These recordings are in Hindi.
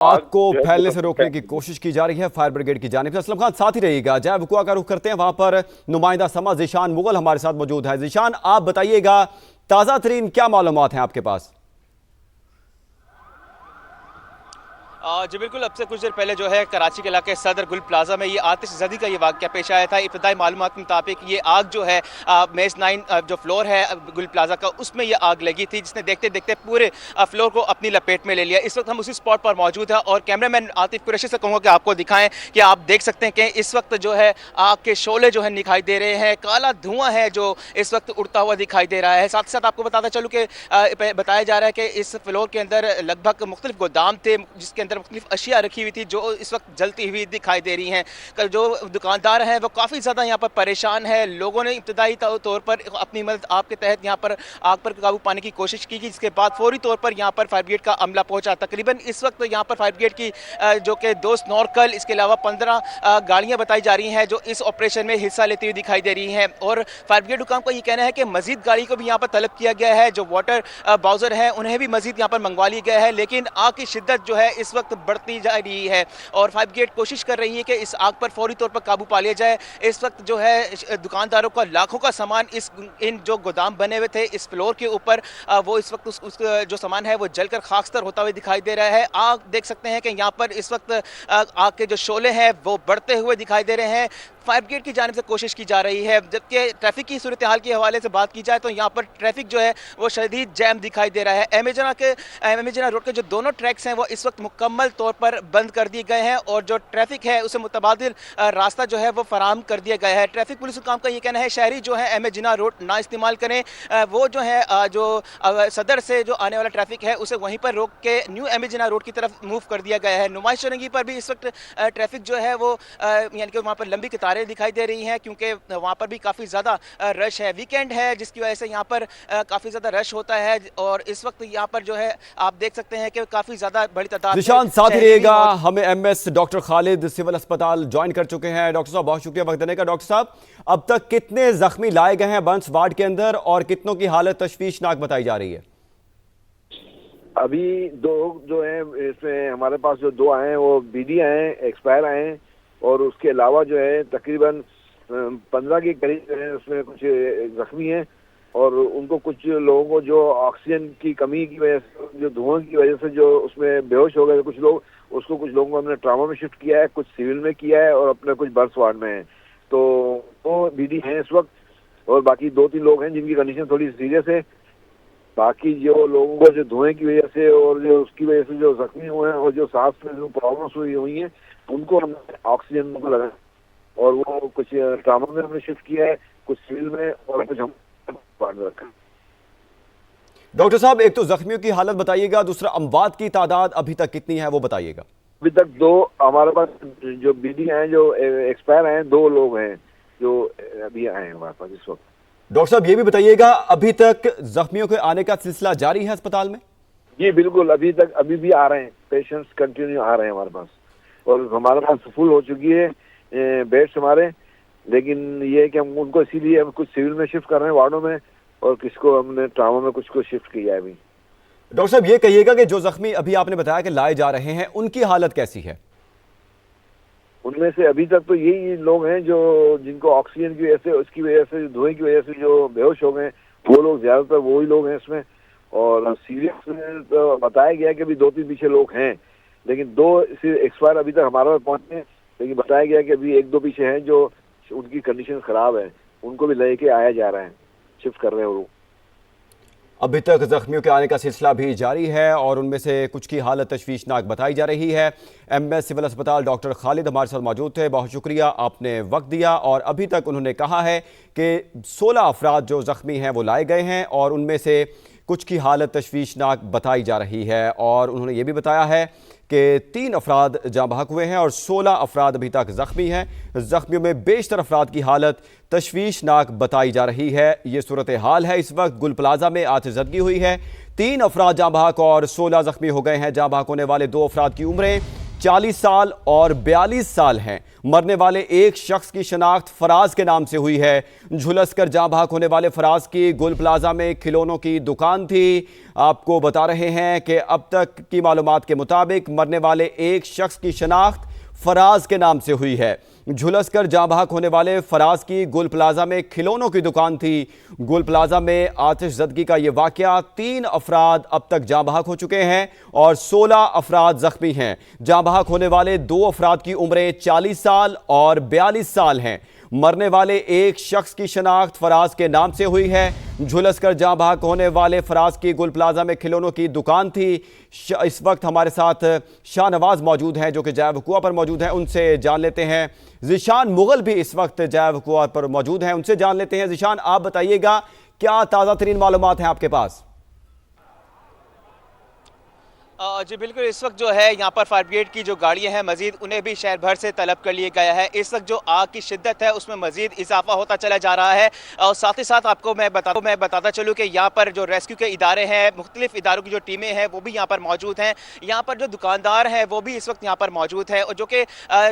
आग को फैलने से रोकने की कोशिश की जा रही है फायर ब्रिगेड की जानिब से। असलम खान साथ ही रहिएगा, जय वकुआ का रुख करते हैं। वहां पर नुमाइंदा समा ज़ीशान मुगल हमारे साथ मौजूद है। ज़ीशान, आप बताइएगा ताज़ा तरीन क्या मालूमात हैं आपके पास? जी बिल्कुल, अब से कुछ देर पहले जो है कराची के इलाके सदर गुल प्लाजा में ये आतिशज़दी का ये वाक़या पेश आया था। इब्तदाई मालूमात के मुताबिक ये आग जो है मेज़ 9 जो फ्लोर है गुल प्लाजा का, उसमें ये आग लगी थी, जिसने देखते देखते पूरे फ्लोर को अपनी लपेट में ले लिया। इस वक्त हम उसी स्पॉट पर मौजूद हैं और कैमरामैन आतिफ कुरैशी से कहूँगा कि आपको दिखाएं कि आप देख सकते हैं कि इस वक्त जो है आग के शोले जो है दिखाई दे रहे हैं, काला धुआं है जो इस वक्त उड़ता हुआ दिखाई दे रहा है। साथ ही साथ आपको बताता चलूँ कि बताया जा रहा है कि इस फ्लोर के अंदर लगभग मुख्तलिफ गोदाम थे, जिसके अंदर मुख्तलिफ अशिया रखी हुई थी जो इस वक्त जलती हुई दिखाई दे रही हैं। कल जो दुकानदार हैं वो काफ़ी ज़्यादा यहाँ पर परेशान है। लोगों ने इब्तदाई तौर पर अपनी मदद आपके तहत यहाँ पर आग पर काबू पाने की कोशिश की, जिसके बाद फौरी तौर पर यहाँ पर फायर ब्रिगेड का अमला पहुँचा। तकरीबन इस वक्त यहाँ पर फायर ब्रिगेड की जो कि 2 स्नॉर्कल, इसके अलावा 15 गाड़ियाँ बताई जा रही हैं जो इस ऑपरेशन में हिस्सा लेती हुई दिखाई दे रही हैं। और फायर ब्रिगेड हुकाम का ये कहना है कि मजीद गाड़ी को भी यहाँ पर तलब किया गया है। जो वाटर बाउजर हैं उन्हें भी मजीद यहाँ पर मंगवा लिया गया है, लेकिन आग की शिद्दत जो है इस वक्त बढ़ती जा रही है और फायर ब्रिगेड कोशिश कर रही है कि इस आग पर फौरी तौर पर काबू पा लिया जाए। इस वक्त जो है दुकानदारों का लाखों का सामान इन जो गोदाम बने हुए थे इस फ्लोर के ऊपर, वो इस वक्त उस जो सामान है वो जलकर खाकस्तर होता हुआ दिखाई दे रहा है। आग देख सकते हैं कि यहाँ पर इस वक्त आग के जो शोले हैं वो बढ़ते हुए दिखाई दे रहे हैं। फायर ब्रिगेड की जानिब से कोशिश की जा रही है। जबकि ट्रैफिक की सूरत हाल के हवाले से बात की जाए तो यहाँ पर ट्रैफिक जो है वो शदीद जैम दिखाई दे रहा है। एमेजना रोड के जो दोनों ट्रैक्स हैं वो इस वक्त मुकम्मल तौर पर बंद कर दिए गए हैं और जो ट्रैफिक है उसे मुतबादिल रास्ता जो है वो फराहम कर दिया गया है। ट्रैफिक पुलिस हुकाम का ये कहना है शहरी जो है एमेजना रोड ना इस्तेमाल करें। वो जो है जो सदर से जो आने वाला ट्रैफिक है उसे वहीं पर रोक के न्यू एमेजना रोड की तरफ मूव कर दिया गया है। नुमाइश चौरंगी पर भी इस वक्त ट्रैफिक जो है वो यानी कि वहाँ पर लंबी कतारें दिखाई दे रही हैं, क्योंकि वहाँ पर भी काफ़ी ज़्यादा रश है। वीकेंड है जिसकी वजह से यहाँ पर काफ़ी ज़्यादा रश होता है और इस वक्त यहाँ पर जो है आप देख सकते हैं कि काफ़ी ज़्यादा बड़ी तादाद में ज़ीशान साथ ही रहेगा। हमें एमएस डॉक्टर खालिद सिविल अस्पताल ज्वाइन कर चुके हैं। डॉक्टर साहब बहुत शुक्रिया वक्त देने का। डॉक्टर साहब, अब तक कितने जख्मी लाए गए हैं बंस वार्ड के अंदर और कितनों की हालत तशवीशनाक बताई जा रही है? अभी 2 जो हैं इसमें हमारे पास जो 2 आए हैं वो बीडी आए हैं, एक्सपायर आए हैं और उसके अलावा जो है तकरीबन 15 के करीब जो है उसमें कुछ जख्मी हैं और उनको कुछ लोगों को जो ऑक्सीजन की कमी की वजह से, जो धुआं की वजह से जो उसमें बेहोश हो गए कुछ लोग, उसको कुछ लोगों को हमने ट्रामा में शिफ्ट किया है, कुछ सिविल में किया है और अपने कुछ बर्थ वार्ड में है। तो वो बीडी हैं इस वक्त और बाकी 2-3 लोग हैं जिनकी कंडीशन थोड़ी सीरियस है। बाकी जो लोगों को जो धुएं की वजह से और जो उसकी वजह से जो जख्मी हुए हैं और जो सांस में जो प्रॉब्लम्स हुई हैं उनको हमने ऑक्सीजन को लगाया और वो कुछ ट्रामा में हमने शिफ्ट किया है, कुछ सिविल में और कुछ हम वार्ड में रखा है। डॉक्टर साहब, एक तो जख्मियों की हालत बताइएगा, दूसरा अमवात की तादाद अभी तक कितनी है वो बताइएगा। अभी तक 2 हमारे पास जो बीडी हैं, जो एक्सपायर हैं, 2 लोग हैं जो अभी आए हैं हमारे पास इस वक्त। डॉक्टर साहब ये भी बताइएगा, अभी तक जख्मियों के आने का सिलसिला जारी है अस्पताल में? जी बिल्कुल, अभी भी आ रहे हैं, पेशेंट्स कंटिन्यू आ रहे हैं हमारे पास और हमारे पास फुल हो चुकी है बेड्स हमारे। लेकिन ये है कि हम उनको इसीलिए हम कुछ सिविल में शिफ्ट कर रहे हैं वार्डों में और किसको हमने ट्रामा में कुछ को शिफ्ट किया है अभी। डॉक्टर साहब ये कहिएगा कि जो जख्मी अभी आपने बताया कि लाए जा रहे हैं उनकी हालत कैसी है? उनमें से अभी तक तो यही लोग हैं जो जिनको ऑक्सीजन की वजह से, उसकी वजह से, धुएं की वजह से जो बेहोश हो गए, वो लोग ज्यादातर वही लोग हैं इसमें। और सीरियस तो बताया गया कि अभी 2-3 पीछे लोग हैं, लेकिन 2 एक्सपायर अभी तक हमारे पास पहुंचे हैं, लेकिन बताया गया कि अभी 1-2 पीछे हैं जो उनकी कंडीशन खराब है, उनको भी लेके आया जा रहा है, शिफ्ट कर रहे हैं वो। अभी तक जख्मियों के आने का सिलसिला भी जारी है और उनमें से कुछ की हालत तशवीशनाक बताई जा रही है। एमएस सिविल अस्पताल डॉक्टर खालिद हमारे साथ मौजूद थे, बहुत शुक्रिया, आपने वक्त दिया। और अभी तक उन्होंने कहा है कि 16 अफराद जो जख्मी हैं वो लाए गए हैं और उनमें से कुछ की हालत तशवीशनाक बताई जा रही है और उन्होंने ये भी बताया है कि 3 अफराद जाँ बहक हुए हैं और 16 अफराद अभी तक ज़ख्मी हैं। ज़ख्मियों में बेशतर अफराद की हालत तशवीशनाक बताई जा रही है। ये सूरत हाल है इस वक्त गुल प्लाजा में आतिशज़दगी हुई है, 3 अफराद जाँ बहक और 16 ज़ख्मी हो गए हैं। जाँ बहक होने वाले 2 अफराद की उम्रें 40 साल और 42 साल हैं। मरने वाले एक शख्स की शनाख्त फराज के नाम से हुई है। झुलसकर जाँ बहक होने वाले फराज की गुल प्लाजा में खिलौनों की दुकान थी। आपको बता रहे हैं कि अब तक की मालूमात के मुताबिक मरने वाले एक शख्स की शनाख्त फराज के नाम से हुई है। झुलसकर जाँ बहक होने वाले फराज की गुल प्लाजा में खिलौनों की दुकान थी। गुल प्लाजा में आतिशज़दगी का यह वाकया 3 अफराद अब तक जाँ बहक हो चुके हैं और 16 अफराद जख्मी हैं। जाँ बहक होने वाले 2 अफराद की उम्रें 40 साल और 42 साल हैं। मरने वाले एक शख्स की शनाख्त फराज के नाम से हुई है। झुलसकर जाँ बहक होने वाले फराज की गुल प्लाजा में खिलौनों की दुकान थी। इस वक्त हमारे साथ शाहनवाज मौजूद हैं जो कि जय वकुआ पर मौजूद हैं, उनसे जान लेते हैं। ज़ीशान मुगल भी इस वक्त जय वकुआ पर मौजूद हैं, उनसे जान लेते हैं। ज़ीशान, आप बताइएगा क्या ताज़ा तरीन मालूमात हैं आपके पास? जी बिल्कुल, इस वक्त जो है यहाँ पर फायर ब्रिगेड की जो गाड़ियाँ हैं मजीद उन्हें भी शहर भर से तलब कर लिया गया है। इस वक्त जो आग की शिद्दत है उसमें मजीद इजाफा होता चला जा रहा है। और साथ ही साथ आपको मैं बताता चलूँ कि यहाँ पर जो रेस्क्यू के इदारे हैं, मुख्तलिफ इदारों की जो टीमें हैं वो भी यहाँ पर मौजूद हैं। यहाँ पर जो दुकानदार हैं वो भी इस वक्त यहाँ पर मौजूद है और जो कि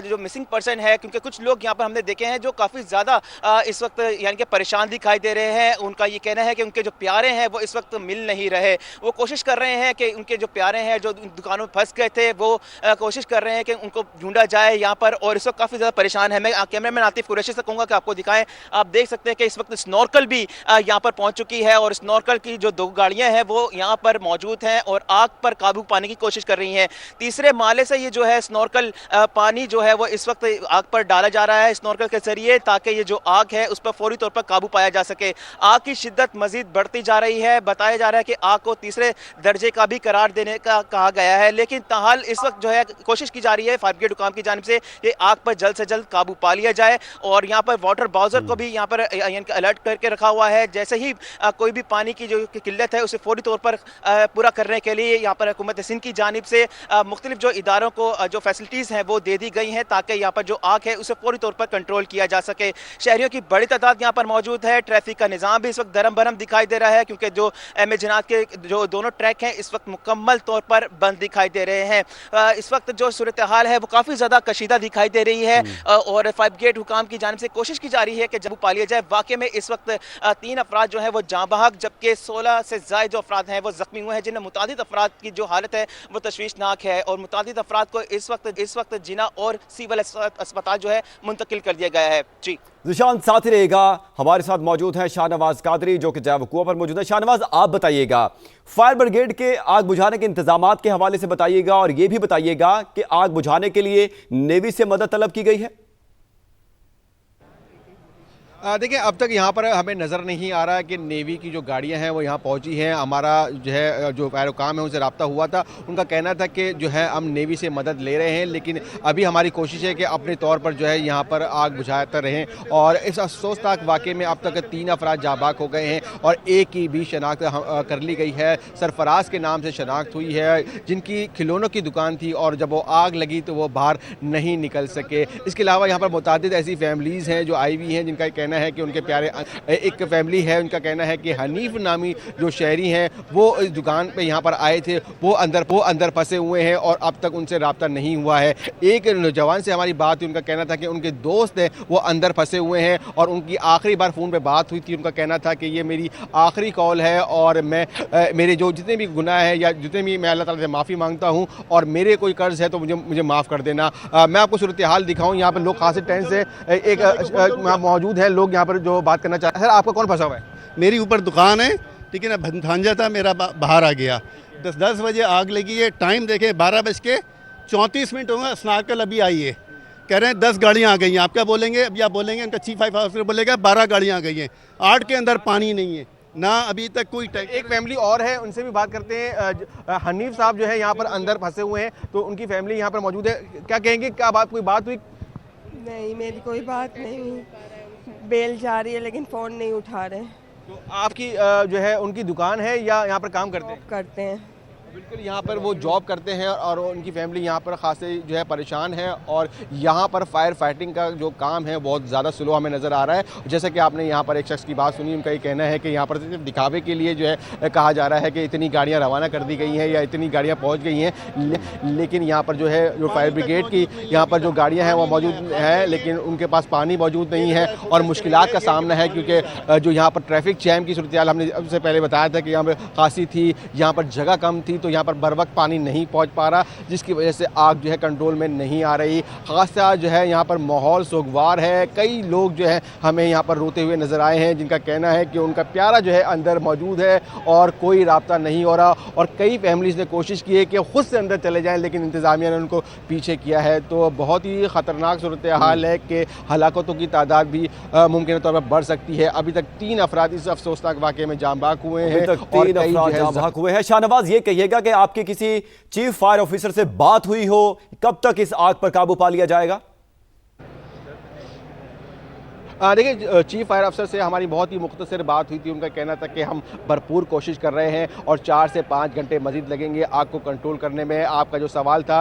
जो मिसिंग पर्सन है, क्योंकि कुछ लोग यहाँ पर हमने देखे हैं जो काफ़ी ज़्यादा इस वक्त यानी कि परेशान दिखाई दे रहे हैं। उनका ये कहना है कि उनके जो प्यारे हैं वो इस वक्त मिल नहीं रहे। वो कोशिश कर रहे हैं कि उनके जो प्यारे हैं जो दुकानों में फंस गए थे वो कोशिश कर रहे हैं कि उनको ढूंढा जाए यहाँ पर, और इस वक्त काफ़ी ज़्यादा परेशान है। मैं कैमरामैन आतिफ कुरैशी से कहूँगा कि आपको दिखाएं। आप देख सकते हैं कि इस वक्त स्नॉर्कल भी यहाँ पर पहुँच चुकी है और स्नॉर्कल की जो 2 गाड़ियाँ हैं वो यहाँ पर मौजूद हैं और आग पर काबू पाने की कोशिश कर रही हैं। तीसरे माले से ये जो है स्नॉर्कल पानी जो है वो इस वक्त आग पर डाला जा रहा है स्नॉर्कल के जरिए, ताकि ये जो आग है उस पर फौरी तौर पर काबू पाया जा सके। आग की शिद्दत मजीद बढ़ती जा रही है। बताया जा रहा है कि आग को तीसरे दर्जे का भी करार देने का कहा गया है, लेकिन ताहाल इस वक्त जो है कोशिश की जा रही है फायर ब्रिगेड हुकाम की जानिब से ये आग पर जल्द से जल्द काबू पा लिया जाए। और यहाँ पर वाटर बाउजर को भी यहाँ पर अलर्ट करके रखा हुआ है। जैसे ही कोई भी पानी की जो किल्लत है उसे फौरी तौर पर पूरा करने के लिए यहाँ पर हुकूमत सिंध की जानिब से मुख्तलिफ जो इदारों को जो फैसिलिटीज़ हैं वो दे दी गई हैं, ताकि यहाँ पर जो आग है उसे फौरी तौर पर कंट्रोल किया जा सके। शहरियों की बड़ी तादाद यहाँ पर मौजूद है। ट्रैफिक का निज़ाम भी इस वक्त दरम भरम दिखाई दे रहा है, क्योंकि जो एम ए जनात के जो दोनों ट्रैक हैं इस वक्त मुकम्मल तौर पर बंद दिखाई दे रहे हैं। इस वक्त जो सूरत हाल है वो काफ़ी ज़्यादा कशीदा दिखाई दे रही है और फायर ब्रिगेड हुकाम की जानिब से कोशिश की जा रही है कि जब पा लिया जाए। वाकई में इस वक्त 3 अफराद जो हैं वो जाँ बहक, जबकि 16 से ज़ायद जो अफराद हैं वो ज़ख्मी हुए हैं, जिनमें मुतादिद अफराद की जो हालत है वो तशवीशनाक है और मुतादिद अफराद को इस वक्त जिना और सिविल अस्पताल जो है मुंतकिल कर दिया गया है। जी ज़ीशान, साथ ही रहेगा। हमारे साथ मौजूद हैं शाहनवाज कादरी जो कि जय वकुआ पर मौजूद है। शाहनवाज, आप बताइएगा, फायर ब्रिगेड के आग बुझाने के इंतजामात के हवाले से बताइएगा और ये भी बताइएगा कि आग बुझाने के लिए नेवी से मदद तलब की गई है? देखिए, अब तक यहाँ पर हमें नज़र नहीं आ रहा है कि नेवी की जो गाड़ियाँ हैं वो यहाँ पहुँची हैं। हमारा जो है जो फायर काम है उनसे रब्ता हुआ था, उनका कहना था कि जो है हम नेवी से मदद ले रहे हैं, लेकिन अभी हमारी कोशिश है कि अपने तौर पर जो है यहाँ पर आग बुझाते रहें। और इस अफसोसनाक वाक़े में अब तक 3 अफराद जाबाक हो गए हैं और एक की भी शनाख्त कर ली गई है। सरफराज के नाम से शनाख्त हुई है, जिनकी खिलौनों की दुकान थी और जब वो आग लगी तो वो बाहर नहीं निकल सके। इसके अलावा यहाँ पर मुतादिद ऐसी फैमिलीज़ हैं जो आई हुई हैं, जिनका कहना है कि उनके प्यारे एक फैमिली है, उनका कहना है कि हनीफ नामी जो शहरी हैं वो इस दुकान पे यहाँ पर आए थे, वो अंदर फंसे हुए हैं और अब तक उनसे रब्ता नहीं हुआ है। एक नौजवान से हमारी बात हुई, उनका कहना था कि उनके दोस्त हैं वो अंदर फंसे हुए हैं और उनकी आखिरी बार फ़ोन पे बात हुई थी। उनका कहना था कि ये मेरी आखिरी कॉल है और मैं मेरे जो जितने भी गुनाह हैं या जितने भी मैं अल्लाह ताला से माफ़ी मांगता हूँ और मेरे कोई कर्ज़ है तो मुझे माफ़ कर देना। मैं आपको सूरत हाल दिखाऊँ, यहाँ पर लोग खासे टेंस से एक मौजूद हैं, लोग यहाँ पर जो बात करना चाहते हैं। सर, आपका कौन फंसा हुआ है? मेरी ऊपर दुकान है, ठीक है ना, भांजा था मेरा, बाहर आ गया। 10 बजे आग लगी है, टाइम देखें 12:34 होगा। स्नार्कल अभी आई है, कह रहे हैं 10 गाड़ियाँ आ गई हैं। आप क्या बोलेंगे? अभी आप बोलेंगे, उनका चीफ फायर ऑफिसर बोलेगा 12 गाड़ियाँ आ गई हैं, 8 के अंदर पानी नहीं है ना, अभी तक कोई एक फैमिली और है, उनसे भी बात करते हैं। हनीफ साहब जो है यहाँ पर अंदर फंसे हुए हैं, तो उनकी फैमिली यहाँ पर मौजूद है। क्या कहेंगे, क्या कोई बात हुई? नहीं, मेरी कोई बात नहीं हुई। बेल जा रही है लेकिन फ़ोन नहीं उठा रहे। तो आपकी जो है उनकी दुकान है या यहाँ पर काम करते हैं? करते हैं। बिल्कुल यहाँ पर वो जॉब करते हैं और उनकी फैमिली यहाँ पर खासे जो है परेशान है और यहाँ पर फायर फाइटिंग का जो काम है बहुत ज़्यादा स्लो हमें नज़र आ रहा है। जैसे कि आपने यहाँ पर एक शख्स की बात सुनी, उनका ये कहना है कि यहाँ पर सिर्फ दिखावे के लिए जो है कहा जा रहा है कि इतनी गाड़ियाँ रवाना कर दी गई हैं या इतनी गाड़ियाँ पहुँच गई हैं, लेकिन यहाँ पर जो है जो फायर ब्रिगेड की यहाँ पर जो गाड़ियाँ हैं वो मौजूद हैं, लेकिन उनके पास पानी मौजूद नहीं है और मुश्किलात का सामना है, क्योंकि जो यहाँ पर ट्रैफिक जैम की सूरत हाल हमने सबसे पहले बताया था कि यहाँ पर खासी थी, यहाँ पर जगह कम थी, तो यहाँ पर बर वक्त पानी नहीं पहुँच पा रहा, जिसकी वजह से आग जो है कंट्रोल में नहीं आ रही। खासा जो है यहाँ पर माहौल सोगवार है। कई लोग जो है हमें यहाँ पर रोते हुए नजर आए हैं, जिनका कहना है कि उनका प्यारा जो है अंदर मौजूद है और कोई राब्ता नहीं हो रहा, और कई फैमिलीज ने कोशिश की है कि खुद से अंदर चले जाएं, लेकिन इंतज़ामिया ने उनको पीछे किया है। तो बहुत ही ख़तरनाक सूरत हाल है कि हलाकतों की तादाद भी मुमकिन तौर पर बढ़ सकती है। अभी तक 3 अफराद इस अफसोसनाक वाक़े में जाँ बाक हुए हैं और कई जाँ बाक हुए हैं। शाहनवाज, ये कहिएगा कि आपकी किसी चीफ फायर ऑफिसर से बात हुई हो, कब तक इस आग पर काबू पा लिया जाएगा? देखिए, चीफ फायर अफसर से हमारी बहुत ही मुख्तसर बात हुई थी। उनका कहना था कि हम भरपूर कोशिश कर रहे हैं और 4 से 5 घंटे मजीद लगेंगे आग को कंट्रोल करने में। आपका जो सवाल था